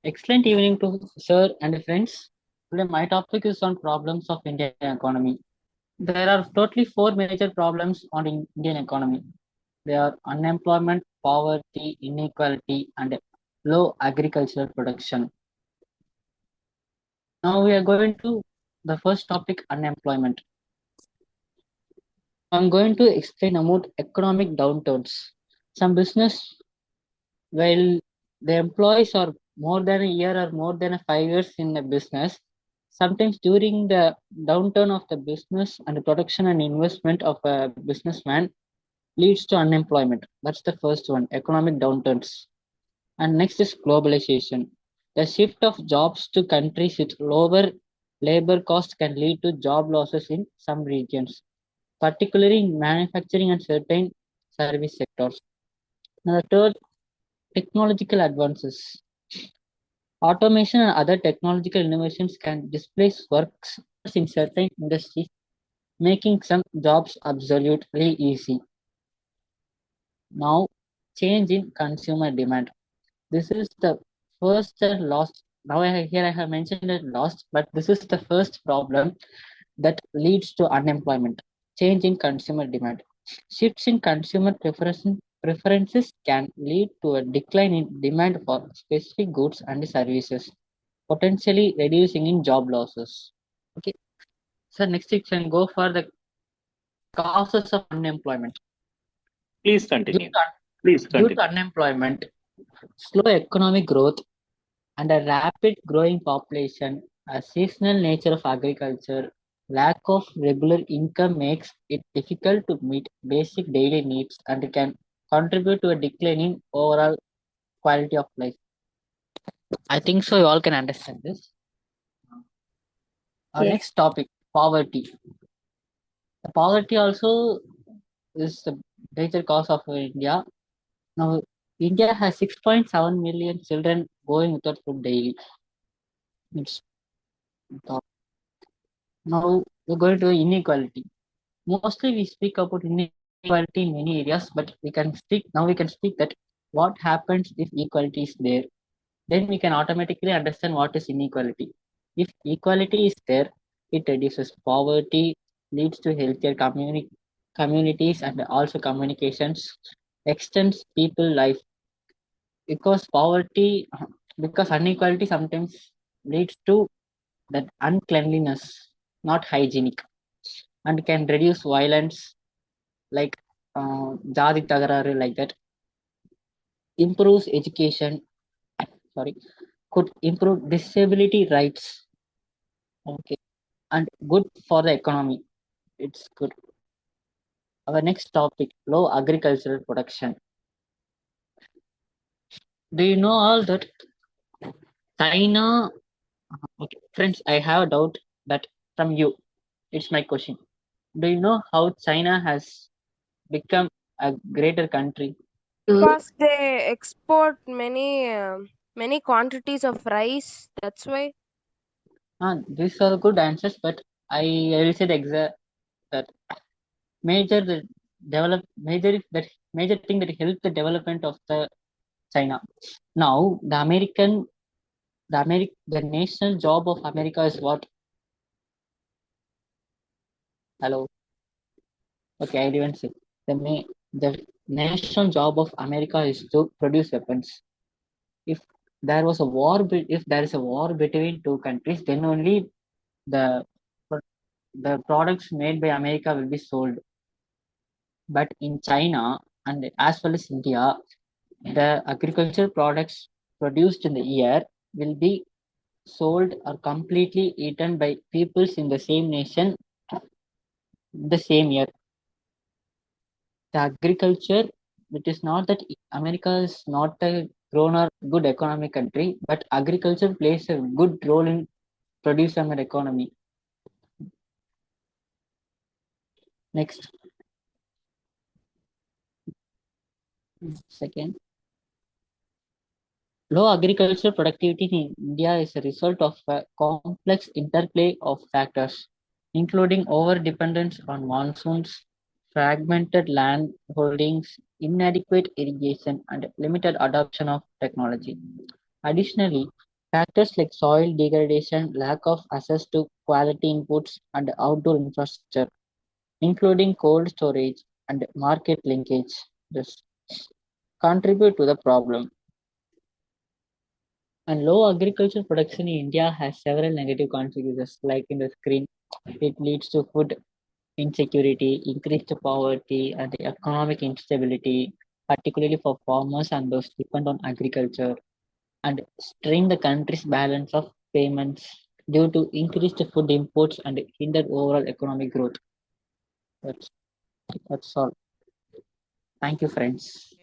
Excellent evening to sir and friends. Today my topic is on problems of Indian economy. There are totally four major problems on Indian economy. They are unemployment, poverty, inequality, and low agricultural production. Now we are going to the first topic, unemployment. I'm going to explain about economic downturns. Some business, while the employees are more than a year or more than 5 years in a business, sometimes during the downturn of the business and the production and investment of a businessman leads to unemployment. That's the first one, economic downturns. And next is globalization. The shift of jobs to countries with lower labor costs can lead to job losses in some regions, particularly in manufacturing and certain service sectors. Now, the third, technological advances. Automation and other technological innovations can displace workers in certain industries, making some jobs absolutely easy. Now, change in consumer demand. This is the first and last. Now, here I have mentioned it last, but this is the first problem that leads to unemployment. Change in consumer demand. Shifts in consumer preferences can lead to a decline in demand for specific goods and services, potentially reducing in job losses. Okay, so next you can go for the causes of unemployment. Please Due continue. to, Please due to continue. unemployment, slow economic growth, and a rapid growing population, a seasonal nature of agriculture, lack of regular income makes it difficult to meet basic daily needs and can contribute to a decline in overall quality of life. I think so. You all can understand this. Our Yes. next topic, poverty. The poverty also is the major cause of India. Now, India has 6.7 million children going without food daily. It's top. Now, we're going to inequality. Mostly we speak about inequality in many areas, but we can speak that what happens if equality is there. Then we can automatically understand what is inequality. If equality is there, it reduces poverty, leads to healthier communities and also communications, extends people life. Because poverty, because inequality sometimes leads to that uncleanliness, not hygienic, and can reduce violence like Jadi Tagararu, like that. Improves education, sorry, could improve disability rights. Okay, and good for the economy. It's good. Our next topic, low agricultural production. Do you know all that China? Okay, friends, I have a doubt that from you. It's my question. Do you know how China has become a greater country? Because they export many quantities of rice. That's why. These are good answers, but I will say the exact that major the develop major thing that helped the development of the China. Now the national job of America is what? Hello. Okay, I didn't say. The national job of America is to produce weapons. If if there is a war between two countries, then only the the products made by America will be sold. But in China and as well as India, the agricultural products produced in the year will be sold or completely eaten by peoples in the same nation the same year. The agriculture, it is not that America is not a grown or good economic country, but agriculture plays a good role in producing our economy. Next, second. Low agricultural productivity in India is a result of a complex interplay of factors, including over-dependence on monsoons, fragmented land holdings, inadequate irrigation, and limited adoption of technology. Additionally, Factors like soil degradation, lack of access to quality inputs, and outdoor infrastructure, including cold storage and market linkage, this contribute to the problem. And low agricultural production in India has several negative consequences, like in the screen. It leads to food insecurity, increased poverty, and economic instability, particularly for farmers and those depend on agriculture, and strain the country's balance of payments due to increased food imports and hindered overall economic growth. That's, that's all. Thank you, friends.